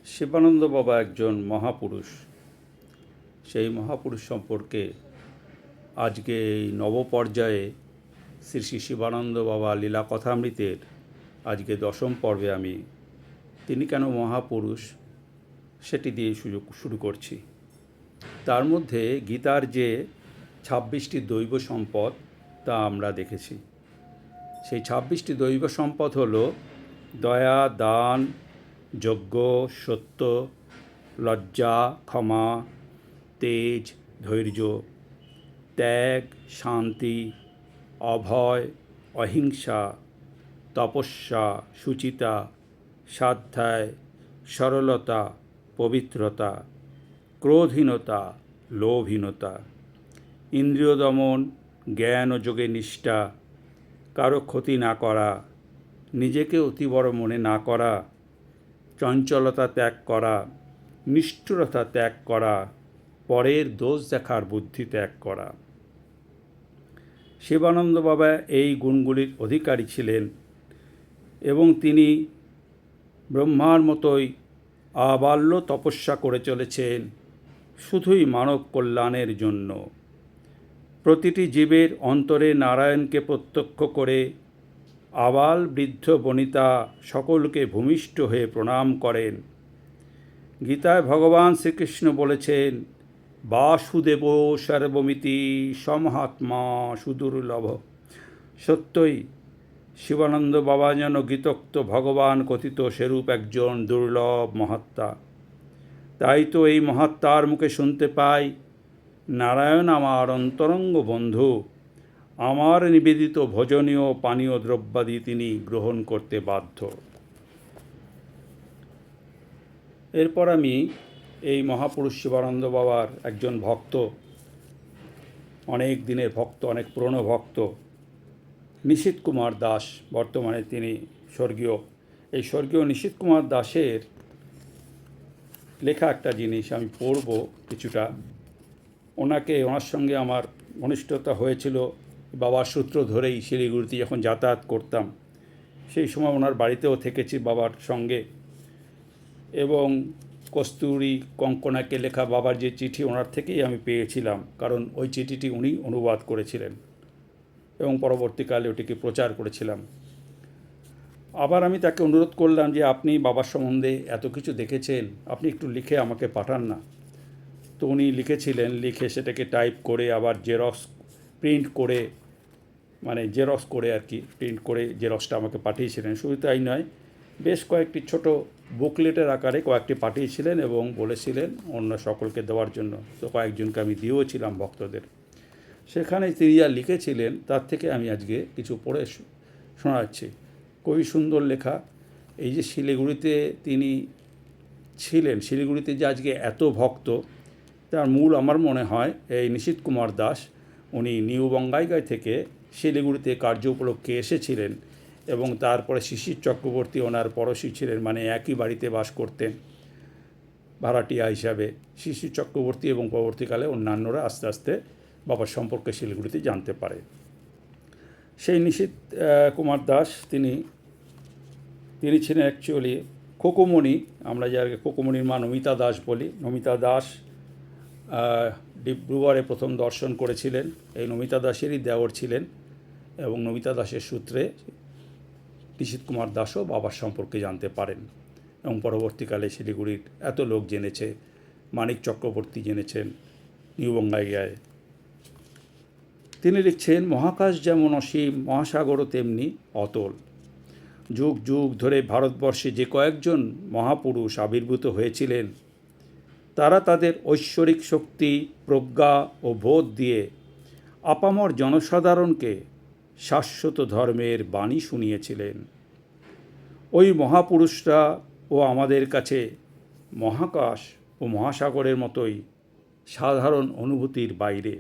শিবানন্দ বাবা একজন মহাপুরুষ। সেই মহাপুরুষ সম্পর্কে আজকে এই নবপর্যায়ে শ্রী শ্রী শিবানন্দ বাবা লীলা কথামৃতের আজকে 10ম পর্বে আমি তিনি কেন মহাপুরুষ সেটি দিয়ে শুরু করছি। তার মধ্যে গীতার যে 26টি দৈব সম্পদ তা আমরা দেখেছি। সেই 26টি দৈব সম্পদ হলো দয়া, দান, যজ্ঞ, সত্য, লজ্জা, ক্ষমা, তেজ, ধৈর্য, ত্যাগ, শান্তি, অভয়, অহিংসা, তপস্যা, শুচিতা, স্বাধ্যায়, সরলতা, পবিত্রতা, ক্রোধহীনতা, লোভহীনতা, ইন্দ্রিয় দমন, জ্ঞান ও যোগে নিষ্ঠা, কারো ক্ষতি না করা, নিজেকে অতি বড় মনে না করা, চঞ্চলতা ত্যাগ করা, নিষ্ঠুরতা ত্যাগ করা, পরের দোষ দেখার বুদ্ধি ত্যাগ করা। শিবানন্দ বাবা এই গুণগুলির অধিকারী ছিলেন এবং তিনি ব্রহ্মার মতোই আবাল্য তপস্যা করে চলেছেন শুধুই মানব কল্যাণের জন্য। প্রতিটি জীবের অন্তরে নারায়ণকে প্রত্যক্ষ করে আবাল বৃদ্ধ বনিতা সকলকে ভূমিষ্ঠ হয়ে প্রণাম করেন। গীতায় ভগবান শ্রীকৃষ্ণ বলেছেন, বাসুদেব সর্বমিতি সমহাত্মা সুদুর্লভ। সত্যই শিবানন্দ বাবা যেন গীতোক্ত ভগবান কথিত সেরূপ একজন দুর্লভ মহাত্মা। তাই তো এই মহাত্মার মুখে শুনতে পাই, নারায়ণ আমার অন্তরঙ্গ বন্ধু, আমার নিবেদিত ভোজনীয় পানীয় দ্রব্যাদি তিনি গ্রহণ করতে বাধ্য। এরপর আমি এই মহাপুরুষ শিবানন্দ বাবার একজন ভক্ত, অনেক দিনের ভক্ত, অনেক পুরনো ভক্ত, নিশীথ কুমার দাস, বর্তমানে তিনি স্বর্গীয়। এই স্বর্গীয় নিশীথ কুমার দাসের লেখা একটা জিনিস আমি পড়ব কিছুটা। ওনার সঙ্গে আমার ঘনিষ্ঠতা হয়েছিল বাবার সূত্র ধরেই। শিলিগুড়িতে যখন যাতায়াত করতাম সেই সময় ওনার বাড়িতেও থেকেছি বাবার সঙ্গে, এবং কস্তুরী কঙ্কনাকে লেখা বাবার যে চিঠি ওনার থেকেই আমি পেয়েছিলাম, কারণ ওই চিঠিটি উনি অনুবাদ করেছিলেন এবং পরবর্তীকালে ওটিকে প্রচার করেছিলাম। আবার আমি তাকে অনুরোধ করলাম যে আপনি বাবার সম্বন্ধে এত কিছু দেখেছেন, আপনি একটু লিখে আমাকে পাঠান না। তো উনি লিখেছিলেন, লিখে সেটাকে টাইপ করে আবার প্রিন্ট করে আর কি প্রিন্ট করে জেরক্সটা আমাকে পাঠিয়েছিলেন। শুধু তাই নয়, বেশ কয়েকটি ছোট বুকলেটের আকারে কয়েকটি পাঠিয়েছিলেন এবং বলেছিলেন অন্য সকলকে দেওয়ার জন্য। তো কয়েকজনকে আমি দিয়েওছিলাম ভক্তদের। সেখানে তিনি যা লিখেছিলেন তার থেকে আমি আজকে কিছু পড়ে শোনাচ্ছি। খুবই সুন্দর লেখা। এই যে শিলিগুড়িতে তিনি ছিলেন, শিলিগুড়িতে যে আজকে এত ভক্ত, তার মূল আমার মনে হয় এই নিশীথ কুমার দাস। উনি নিউ বঙ্গাইগাঁও থেকে শিলিগুড়িতে কার্য উপলক্ষে এসেছিলেন এবং তারপরে শিশির চক্রবর্তী ওনার পড়শি ছিলেন, মানে একই বাড়িতে বাস করতেন ভাড়াটিয়া হিসাবে। শিশির চক্রবর্তী এবং পরবর্তীকালে অন্যান্যরা আস্তে আস্তে বাবার সম্পর্কে শিলিগুড়িতে জানতে পারে। সেই নিশীথ কুমার দাস তিনি ছিলেন অ্যাকচুয়ালি খোকোমণি, আমরা যাকে খোকোমণির মা নমিতা দাস বলি। নমিতা দাস ডিব্রুগড়ে প্রথম দর্শন করেছিলেন। এই নমিতা দাসেরই দেওর ছিলেন এবং নমিতা দাসের সূত্রে নিশীথ কুমার দাসও বাবার সম্পর্কে জানতে পারেন এবং পরবর্তীকালে শিলিগুড়ির এত লোক জেনেছে। মানিক চক্রবর্তী জেনেছেন নিউ বঙ্গাইগাঁয়ে। তিনি লিখছেন, মহাকাশ যেমন অসীম, মহাসাগরও তেমনি অতল। যুগ যুগ ধরে ভারতবর্ষে যে কয়েকজন মহাপুরুষ আবির্ভূত হয়েছিলেন, তারা তাদের ঐশ্বরিক শক্তি, প্রজ্ঞা ও বোধ দিয়ে আপামর জনসাধারণকে শাশ্বত ধর্মের বাণী শুনিয়েছিলেন। ওই মহাপুরুষরা ও আমাদের কাছে মহাকাশ ও মহাসাগরের মতোই সাধারণ অনুভূতির বাইরে।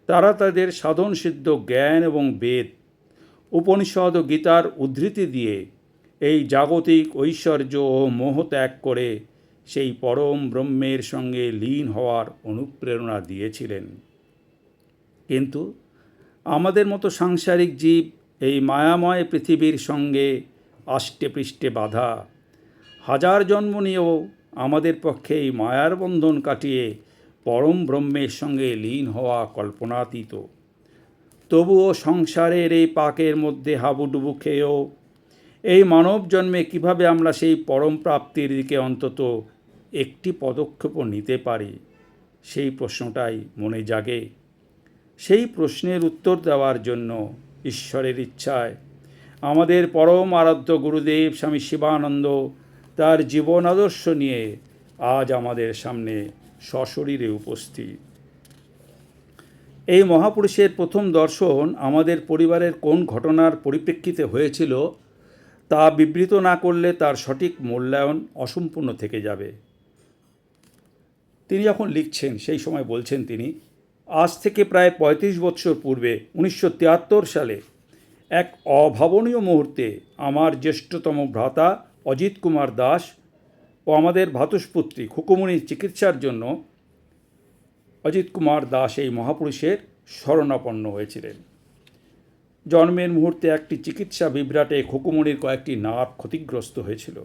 তারা তাদের সাধনসিদ্ধ জ্ঞান এবং বেদ, উপনিষদ ও গীতার উদ্ধৃতি দিয়ে এই জাগতিক ঐশ্বর্য ও মোহ ত্যাগ করে সেই পরম ব্রহ্মের সঙ্গে লীন হওয়ার অনুপ্রেরণা দিয়েছিলেন। কিন্তু আমাদের মতো সাংসারিক জীব এই মায়াময় পৃথিবীর সঙ্গে আষ্টে পৃষ্ঠে বাঁধা, হাজার জন্ম নিয়েও আমাদের পক্ষে এই মায়ার বন্ধন কাটিয়ে পরম ব্রহ্মের সঙ্গে লীন হওয়া কল্পনাতীত। তবুও সংসারের এই পাকের মধ্যে হাবুডুবু খেয়েও এই মানব জন্মে কীভাবে আমরা সেই পরম প্রাপ্তির দিকে অন্তত একটি পদক্ষেপও নিতে পারি, সেই প্রশ্নটাই মনে জাগে। সেই প্রশ্নের উত্তর দেওয়ার জন্য ঈশ্বরের ইচ্ছায় আমাদের পরম আরাধ্য গুরুদেব স্বামী শিবানন্দ তার জীবন আদর্শ নিয়ে আজ আমাদের সামনে সশরীরে উপস্থিত। এই মহাপুরুষের প্রথম দর্শন আমাদের পরিবারের কোন ঘটনার পরিপ্রেক্ষিতে হয়েছিল তা বিবৃত না করলে তার সঠিক মূল্যায়ন অসম্পূর্ণ থেকে যাবে। তিনি যখন লিখছেন সেই সময় বলছেন তিনি, আজ থেকে প্রায় ৩৫ বছর পূর্বে ১৯৭৩ সালে এক অভাবনীয় মুহূর্তে আমার জ্যেষ্ঠতম ভ্রাতা অজিত কুমার দাস ও আমাদের ভ্রাতুষ্পুত্রী খুকুমণির চিকিৎসার জন্য অজিত কুমার দাস এই মহাপুরুষের শরণাপন্ন হয়েছিলেন। জন্মের মুহূর্তে একটি চিকিৎসা বিভ্রাটে খুকুমণির কয়েকটি নার্ভ ক্ষতিগ্রস্ত হয়েছিল।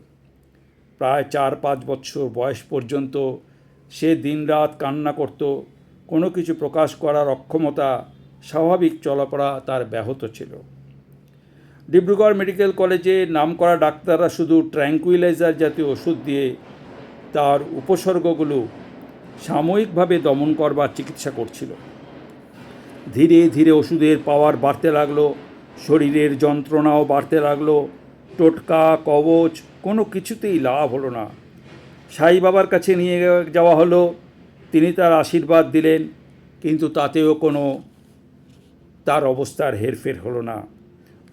প্রায় ৪-৫ বছর বয়স পর্যন্ত সে দিনরাত কান্না করত। কোনো কিছু প্রকাশ করার অক্ষমতা, স্বাভাবিক চলাফেরা তার ব্যাহত ছিল। ডিব্রুগড় মেডিকেল কলেজে নামকরা ডাক্তাররা শুধু ট্র্যাঙ্কুইলাইজার জাতীয় ওষুধ দিয়ে তার উপসর্গগুলো সাময়িকভাবে দমন করবার চিকিৎসা করছিল। ধীরে ধীরে ওষুধের পাওয়ার বাড়তে লাগলো, শরীরের যন্ত্রণাও বাড়তে লাগলো। টোটকা কবচ কোনো কিছুতেই লাভ হলো না। সাই বাবার কাছে নিয়ে যাওয়া হলো, তিনি তার আশীর্বাদ দিলেন, কিন্তু তাতেও কোনো তার অবস্থার হেরফের হলো না।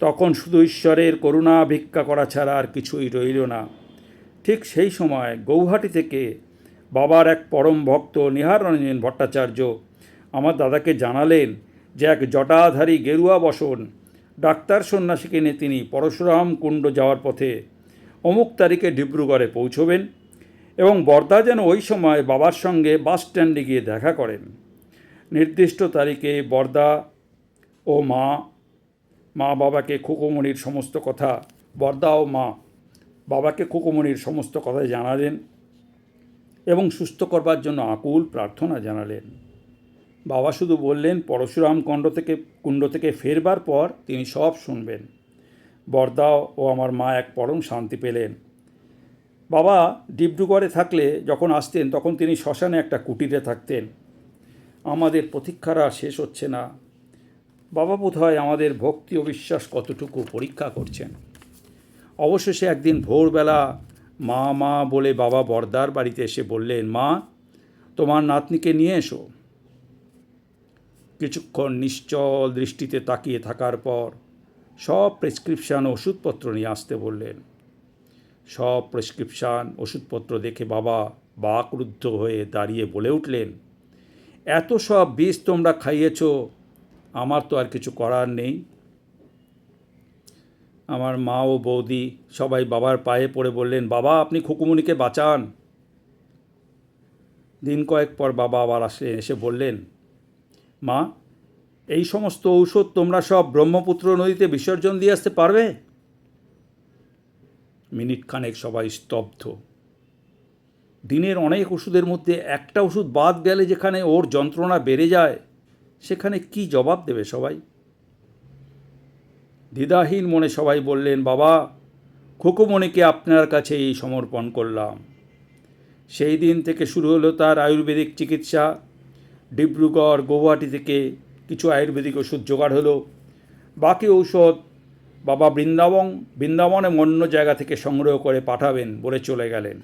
তখন শুধু ঈশ্বরের করুণা ভিক্ষা করা ছাড়া আর কিছুই রইল না। ঠিক সেই সময় গৌহাটি থেকে বাবার এক পরম ভক্ত নিহার রঞ্জন ভট্টাচার্য আমার দাদাকে জানালেন যে এক জটাধারী গেরুয়া বসন ডাক্তার সন্ন্যাসীকে নিয়ে তিনি পরশুরাম কুণ্ড যাওয়ার পথে অমুক তারিখে ডিব্রুগড়ে পৌঁছবেন এবং বর্দা যেন ওই সময় বাবার সঙ্গে বাস স্ট্যান্ডে গিয়ে দেখা করেন। নির্দিষ্ট তারিখে বর্দা ও মা বাবাকে খুকুমণির সমস্ত কথা বর্দা ও মা বাবাকে খুকুমণির সমস্ত কথা জানালেন এবং সুস্থ করবার জন্য আকুল প্রার্থনা জানালেন। বাবা শুধু বললেন পরশুরাম কুণ্ড থেকে ফেরবার পর তিনি সব শুনবেন। বর্দা ও আমার মা এক পরম শান্তি পেলেন। বাবা ডিব্রুগড়ে থাকলে যখন আসতেন তখন তিনি শ্মশানে একটা কুটিরে থাকতেন। আমাদের প্রতীক্ষারা শেষ হচ্ছে না। বাবা বোধহয় আমাদের ভক্তি ও বিশ্বাস কতটুকু পরীক্ষা করছেন। অবশেষে একদিন ভোরবেলা মা বলে বাবা বর্দার বাড়িতে এসে বললেন, মা, তোমার নাতনিকে নিয়ে এসো। কিছুক্ষণ নিশ্চল দৃষ্টিতে তাকিয়ে থাকার পর সব প্রেসক্রিপশান ওষুধপত্র নিয়ে আসতে বললেন। সব প্রেসক্রিপশান ওষুধপত্র দেখে বাবা বাকরুদ্ধ হয়ে দাঁড়িয়ে বলে উঠলেন, এত সব বিষ তোমরা খাইয়েছ, আমার তো আর কিছু করার নেই। আমার মা ও বৌদি সবাই বাবার পায়ে পড়ে বললেন, বাবা আপনি খুকুমণিকে বাঁচান। দিন কয়েক পর বাবা আবার আসলেন, এসে বললেন, মা, এই সমস্ত ঔষধ তোমরা সব ব্রহ্মপুত্র নদীতে বিসর্জন দিয়ে আসতে পারবে? মিনিট খানেক সবাই স্তব্ধ। দিনের অনেক ওষুধের মধ্যে একটা ওষুধ বাদ গেলে যেখানে ওর যন্ত্রণা বেড়ে যায়, সেখানে কি জবাব দেবে সবাই? দ্বিধাহীন মনে সবাই বললেন, বাবা, খুকুমণিকে আপনার কাছেই সমর্পণ করলাম। সেই দিন থেকে শুরু হলো তার আয়ুর্বেদিক চিকিৎসা। ডিব্রুগড় গৌহাটি থেকে কিছু আয়ুর্বেদিক ওষুধ জোগাড় হলো। বাকি ঔষধ বাবা বৃন্দাবনে অন্য জায়গা থেকে সংগ্রহ করে পাঠাবেন বলে চলে গেলেন।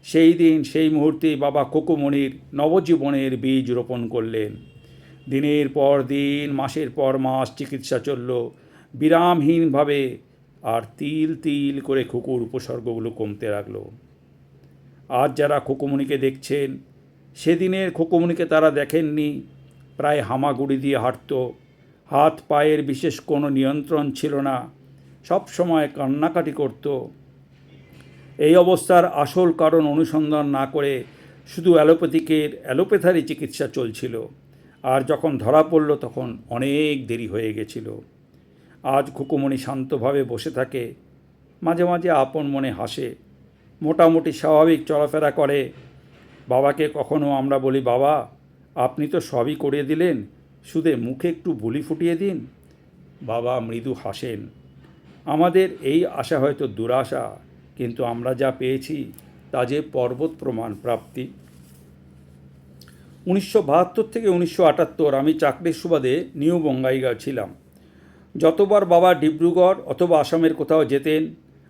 সেই দিন সেই মুহূর্তেই বাবা খুকুমণির নবজীবনের বীজ রোপণ করলেন। দিনের পর দিন, মাসের পর মাস চিকিৎসা চলল বিরামহীনভাবে, আর তিল তিল করে খুকুর উপসর্গগুলো কমতে লাগলো। আজ যারা খুকুমণিকে দেখছেন, সেদিনের খুকুমণিকে তারা দেখেননি। প্রায় হামাগুড়ি দিয়ে হাঁটত, হাত পায়ের বিশেষ কোনো নিয়ন্ত্রণ ছিল না, সব সময় কান্নাকাটি করত। এই অবস্থার আসল কারণ অনুসন্ধান না করে শুধু অ্যালোপ্যাথারি চিকিৎসা চলছিল, আর যখন ধরা পড়ল তখন অনেক দেরি হয়ে গেছিল। আজ খুকুমণি শান্তভাবে বসে থাকে, মাঝে মাঝে আপন মনে হাসে, মোটামুটি স্বাভাবিক চলাফেরা করে। বাবাকে কখনো আমরা বলি, বাবা আপনি তো সবই করিয়ে দিলেন, শুধু মুখে একটু বুলি ফুটিয়ে দিন। বাবা মৃদু হাসেন। আমাদের এই আশা হয়তো দুরাশা, কিন্তু আমরা যা পেয়েছি তা যে পর্বত প্রমাণ প্রাপ্তি। 1972 থেকে 1978 আমি চাকরির সুবাদে নিউ বঙ্গাইগাঁও ছিলাম। যতবার বাবা ডিব্রুগড় অথবা আসামের কোথাও যেতেন,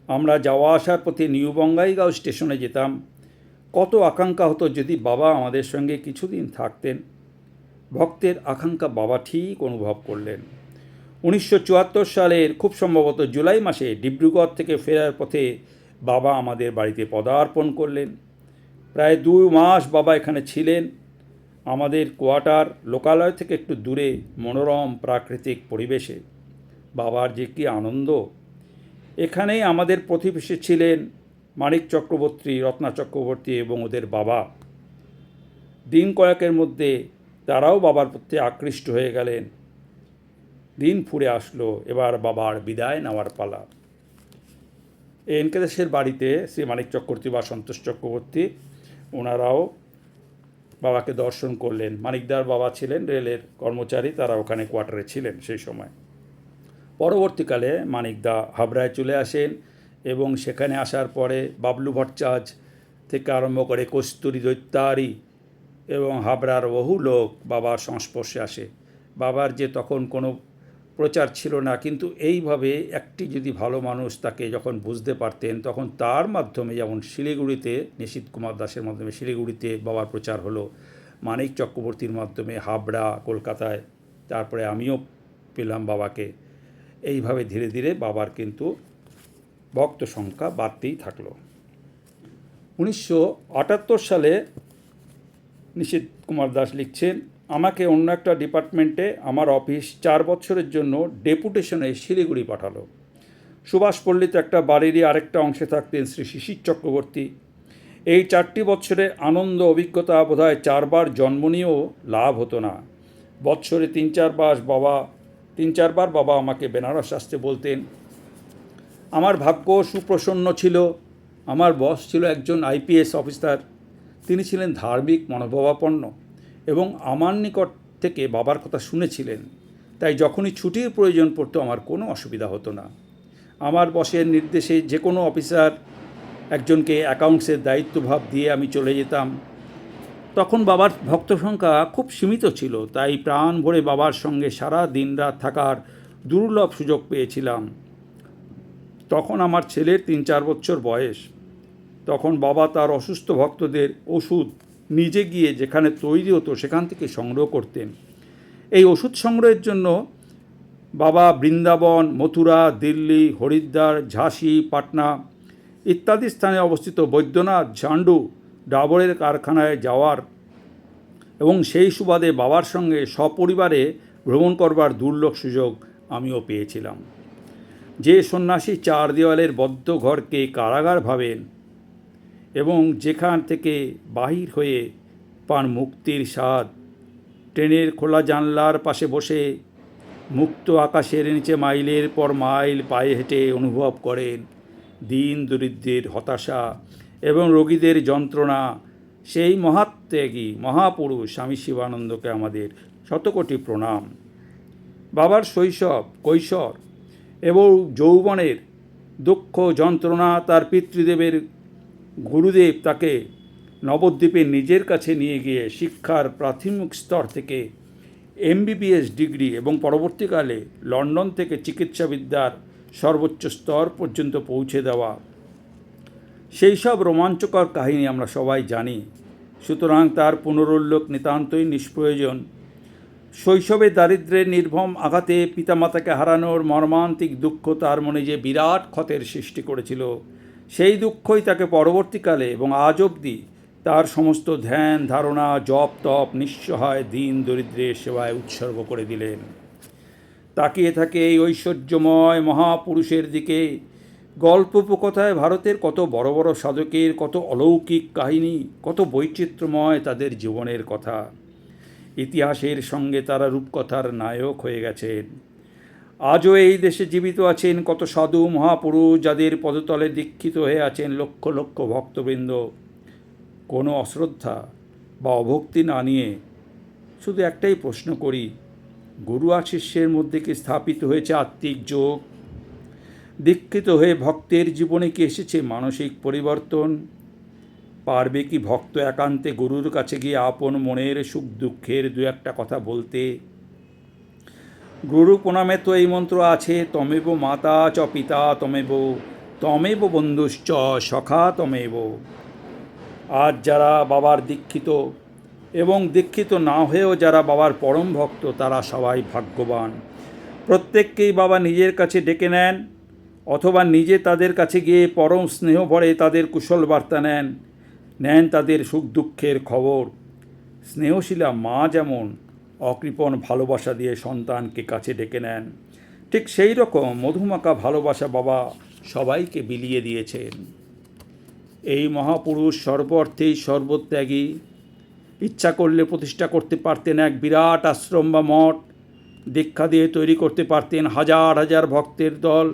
আমরা যাওয়া আসার পথে নিউ বঙ্গাইগাঁও স্টেশনে যেতাম। কত আকাঙ্ক্ষা হতো যদি বাবা আমাদের সঙ্গে কিছুদিন থাকতেন। ভক্তের আকাঙ্ক্ষা বাবা ঠিক অনুভব করলেন। 1974 সালের খুব সম্ভবত জুলাই মাসে ডিব্রুগড় থেকে ফেরার পথে বাবা আমাদের বাড়িতে পদার্পণ করলেন। প্রায় 2 মাস বাবা এখানে ছিলেন। আমাদের কোয়ার্টার লোকালয় থেকে একটু দূরে মনোরম প্রাকৃতিক পরিবেশে। বাবার যে কী আনন্দ! এখানেই আমাদের প্রতিবেশী ছিলেন মানিক চক্রবর্তী, রত্না চক্রবর্তী এবং ওদের বাবা। দিন কয়েকের মধ্যে তারাও বাবার প্রতি আকৃষ্ট হয়ে গেলেন। দিন ফুরে আসলো, এবার বাবার বিদায় নেওয়ার পালা। এনকে দাসের বাড়িতে শ্রী মানিক চক্রবর্তী বা সন্তোষ চক্রবর্তী ওনারাও বাবাকে দর্শন করলেন। মানিকদার বাবা ছিলেন রেলের কর্মচারী, তারা ওখানে কোয়ার্টারে ছিলেন সেই সময়। পরবর্তীকালে মানিকদা হাবড়ায় চলে আসেন এবং সেখানে আসার পরে বাবলু ভট্টাচার্য থেকে আরম্ভ করে কস্তুরী দৈত্যারি এবং হাবড়ার বহু লোক বাবার সংস্পর্শে আসে। বাবার যে তখন কোনো প্রচার ছিল না, কিন্তু এইভাবে একটি যদি ভালো মানুষ তাকে যখন বুঝতে পারতেন, তখন তার মাধ্যমে, যেমন শিলিগুড়িতে নিশীথ কুমার দাসের মাধ্যমে শিলিগুড়িতে বাবার প্রচার হলো, মানিক চক্রবর্তীর মাধ্যমে হাবড়া, কলকাতায়, তারপরে আমিও পেলাম বাবাকে। এইভাবে ধীরে ধীরে বাবার কিন্তু ভক্ত সংখ্যা বাড়তেই থাকলো। 1978 সালে নিশীথ কুমার দাস লিখছেন, আমাকে অন্য একটা ডিপার্টমেন্টে আমার অফিস 4 বছরের জন্য ডেপুটেশনে শিলিগুড়ি পাঠালো। সুভাষপল্লীতে একটা বাড়িরই আরেকটা অংশে থাকতেন শ্রী শিশির চক্রবর্তী। এই 4টি বছরে আনন্দ অভিজ্ঞতা বোধহয় 4 বার জন্ম নিয়েও লাভ হতো না। বৎসরে 3-4 বার বাবা আমাকে বেনারস আসতে বলতেন। আমার ভাগ্য সুপ্রসন্ন ছিল। আমার বস ছিল একজন IPS অফিসার। তিনি ছিলেন ধার্মিক মনোভাবাপন্ন এবং আমার নিকট থেকে বাবার কথা শুনেছিলেন। তাই যখনই ছুটির প্রয়োজন পড়তো আমার কোনো অসুবিধা হতো না। আমার বসের নির্দেশে যে কোনো অফিসার একজনকে অ্যাকাউন্টসের দায়িত্বভার দিয়ে আমি চলে যেতাম। তখন বাবার ভক্ত সংখ্যা খুব সীমিত ছিল, তাই প্রাণ ভরে বাবার সঙ্গে সারা দিন রাত থাকার দুর্লভ সুযোগ পেয়েছিলাম। তখন আমার ছেলের 3-4 বছর বয়স। তখন বাবা তার অসুস্থ ভক্তদের ওষুধ নিজে গিয়ে যেখানে তৈরি হতো সেখান থেকে সংগ্রহ করতেন। এই ওষুধ সংগ্রহের জন্য বাবা বৃন্দাবন, মথুরা, দিল্লি, হরিদ্বার, ঝাঁসি, পাটনা ইত্যাদি স্থানে অবস্থিত বৈদ্যনাথ, ঝান্ডু, ডাবরের কারখানায় যাওয়ার এবং সেই সুবাদে বাবার সঙ্গে সপরিবারে ভ্রমণ করবার দুর্লভ সুযোগ আমিও পেয়েছিলাম। যে সন্ন্যাসী 4 দেওয়ালের বদ্ধ ঘরকে কারাগার ভাবেন এবং যেখান থেকে বাহির হয়ে পান মুক্তির স্বাদ, ট্রেনের খোলা জানলার পাশে বসে মুক্ত আকাশের নিচে মাইলের পর মাইল পায়ে হেঁটে অনুভব করেন দীন দরিদ্রের হতাশা এবং রোগীদের যন্ত্রণা, সেই মহাত্যাগী মহাপুরুষ স্বামী শিবানন্দকে আমাদের শতকোটি প্রণাম। বাবার শৈশব, কৈশোর এবং যৌবনের দুঃখ যন্ত্রণা, তার পিতৃদেবের গুরুদেব তাকে নবদ্বীপে নিজের কাছে নিয়ে গিয়ে শিক্ষার প্রাথমিক স্তর থেকে MBBS ডিগ্রি এবং পরবর্তীকালে লন্ডন থেকে চিকিৎসাবিদ্যার সর্বোচ্চ স্তর পর্যন্ত পৌঁছে দেওয়া, সেই সব রোমাঞ্চকর কাহিনী আমরা সবাই জানি। সুতরাং তার পুনরুল্লেখ নিতান্তই নিষ্প্রয়োজন। শৈশবে দারিদ্র্যের নির্মম আঘাতে পিতামাতাকে হারানোর মর্মান্তিক দুঃখ তার মনে যে বিরাট ক্ষতের সৃষ্টি করেছিল, সেই দুঃখই তাকে পরবর্তীকালে এবং আজ অবধি তার সমস্ত ধ্যান ধারণা, জপ তপ, নিঃসহায় দিন দরিদ্রের সেবায় উৎসর্গ করে দিলেন। তাকিয়ে থাকে এই ঐশ্বর্যময় মহাপুরুষের দিকে। গল্প উপকথায় ভারতের কত বড় বড় সাধকের কত অলৌকিক কাহিনী, কত বৈচিত্র্যময় তাদের জীবনের কথা। ইতিহাসের সঙ্গে তারা রূপকথার নায়ক হয়ে গেছেন। আজও এই দেশে জীবিত আছেন কত সাধু মহাপুরুষ, যাদের পদতলে দীক্ষিত হয়ে আছেন লক্ষ লক্ষ ভক্তবৃন্দ। কোনো অশ্রদ্ধা বা অভক্তি না নিয়ে শুধু একটাই প্রশ্ন করি, গুরু আর শিষ্যের মধ্যে কি স্থাপিত হয়েছে আত্মিক যোগ? দীক্ষিত হয়ে ভক্তের জীবনে কি এসেছে মানসিক পরিবর্তন? পারবে কি ভক্ত একান্তে গুরুর কাছে গিয়ে আপন মনের সুখ দুঃখের দু একটা কথা বলতে? গুরু প্রণামে তো এই মন্ত্র আছে, তমেব মাতা চ পিতা তমেব, তমেব বন্ধুশ্চ সখা তমেব। আজ যারা বাবার দীক্ষিত এবং দীক্ষিত না হয়েও যারা বাবার পরম ভক্ত, তারা সবাই ভাগ্যবান। প্রত্যেককেই বাবা নিজের কাছে ডেকে নেন, অথবা নিজে তাদের কাছে গিয়ে পরম স্নেহ ভরে তাদের কুশল বার্তা নেন, নেন তাদের সুখ দুঃখের খবর। স্নেহশীলা মা যেমন অকৃপণ ভালোবাসা দিয়ে সন্তানকে কাছে ডেকে নেন, ঠিক সেই রকম মধুমাখা ভালোবাসা বাবা সবাইকে বিলিয়ে দিয়েছেন। এই মহাপুরুষ সর্ব অর্থেই সর্বত্যাগী। ইচ্ছা করলে প্রতিষ্ঠা করতে পারতেন এক বিরাট আশ্রম বা মঠ, দীক্ষা দিয়ে তৈরি করতে পারতেন হাজার হাজার ভক্তের দল,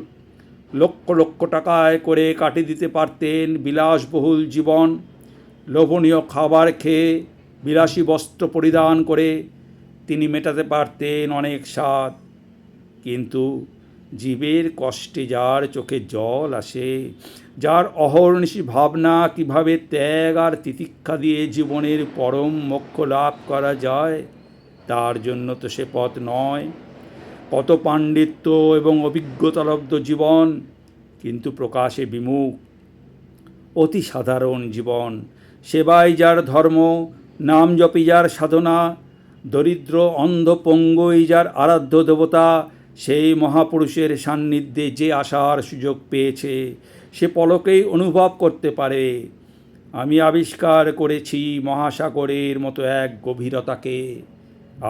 লক্ষ লক্ষ টাকা আয় করে কাটিয়ে দিতে পারতেন বিলাসবহুল জীবন, লোভনীয় খাবার খেয়ে বিলাসী বস্ত্র পরিধান করে তিনি মেটাতে পারতেন অনেক স্বাদ। কিন্তু জীবের কষ্টে যার চোখে জল আসে, যার অহর্নিশি ভাবনা কিভাবে ত্যাগ আর তিতিক্ষা দিয়ে জীবনের পরম মোক্ষ লাভ করা যায়, তার জন্য তো সে পথ নয়। কত পাণ্ডিত্য এবং অভিজ্ঞতালব্ধ জীবন, কিন্তু প্রকাশে বিমুখ। অতি সাধারণ জীবন, সেবাই যার ধর্ম, নাম জপি যার সাধনা, দরিদ্র অন্ধ পঙ্গুই যার আরাধ্য দেবতা, সেই মহাপুরুষের সান্নিধ্যে যে আসার সুযোগ পেয়েছে, সে পলকেই অনুভব করতে পারে আমি আবিষ্কার করেছি মহাসাগরের মতো এক গভীরতাকে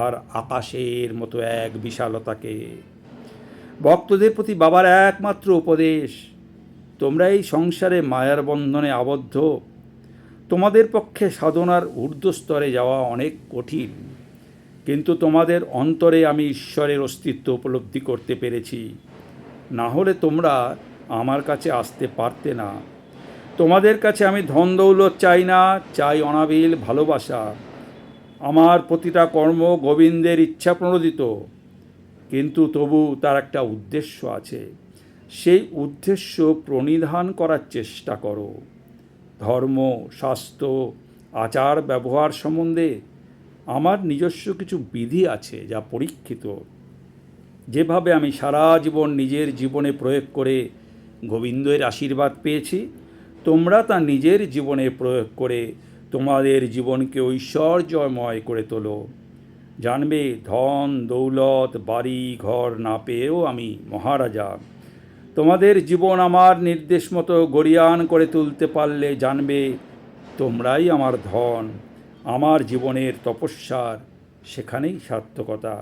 আর আকাশের মতো এক বিশালতাকে। ভক্তদের প্রতি বাবার একমাত্র উপদেশ, তোমরা এই সংসারে মায়ার বন্ধনে আবদ্ধ, তোমাদের পক্ষে সাধনার ঊর্ধ্বস্তরে যাওয়া অনেক কঠিন, কিন্তু তোমাদের অন্তরে আমি ঈশ্বরের অস্তিত্ব উপলব্ধি করতে পেরেছি। না হলে তোমরা আমার কাছে আসতে পারতে না। তোমাদের কাছে আমি ধন দৌলত চাই না, চাই অনাবিল ভালোবাসা। আমার প্রতিটা কর্ম গোবিন্দের ইচ্ছা প্রণোদিত, কিন্তু তবু তার একটা উদ্দেশ্য আছে। সেই উদ্দেশ্য প্রণিধান করার চেষ্টা করো। ধর্ম, স্বাস্থ্য, আচার ব্যবহার সম্বন্ধে আমার নিজস্ব কিছু বিধি আছে যা পরীক্ষিত। যেভাবে আমি সারা জীবন নিজের জীবনে প্রয়োগ করে গোবিন্দের আশীর্বাদ পেয়েছি, তোমরা তা নিজের জীবনে প্রয়োগ করে তোমাদের জীবনকে ঐশ্বর্যময় করে তোলো। জানবে ধন দৌলত বাড়ি ঘর না পেয়েও আমি মহারাজা। তোমাদের জীবন আমার নির্দেশ মতো গরিয়ান করে তুলতে পারলে জানবে তোমরাই আমার ধন। আমার জীবনের তপস্যার সেখানেই সার্থকতা।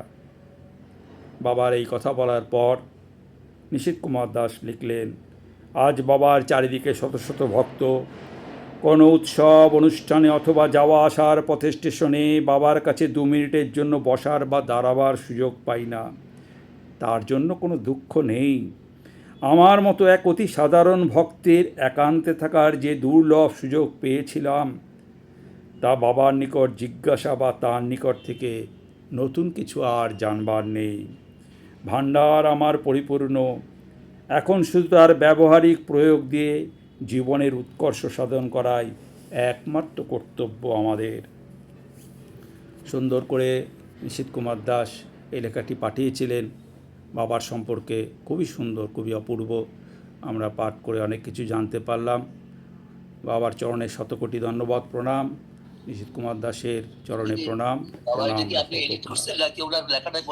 বাবার এই কথা বলার পর নিশীথ কুমার দাস লিখলেন, আজ বাবার চারিদিকে শত শত ভক্ত। কোনো উৎসব অনুষ্ঠানে অথবা যাওয়া আসার পথে স্টেশনে বাবার কাছে 2 মিনিটের জন্য বসার বা দাঁড়াবার সুযোগ পাই না। তার জন্য কোনো দুঃখ নেই। আমার মতো এক অতি সাধারণ ভক্তের একান্তে থাকার যে দুর্লভ সুযোগ পেয়েছিলাম, তা বাবার নিকট জিজ্ঞাসা বা তার নিকট থেকে নতুন কিছু আর জানবার নেই। ভাণ্ডার আমার পরিপূর্ণ। এখন শুধু তার ব্যবহারিক প্রয়োগ দিয়ে জীবনের উৎকর্ষ সাধন করাই একমাত্র কর্তব্য আমাদের। সুন্দর করে নিশীথ কুমার দাস এই লেখাটি পাঠিয়েছিলেন বাবার সম্পর্কে। খুবই সুন্দর, খুবই অপূর্ব। আমরা পাঠ করে অনেক কিছু জানতে পারলাম। বাবার চরণে শতকোটি ধন্যবাদ, প্রণাম। নিশীথ কুমার দাসের চরণে প্রণাম। বাবা, এটা কি আপনি এডিট করছেন নাকি ওনার লেখাটাই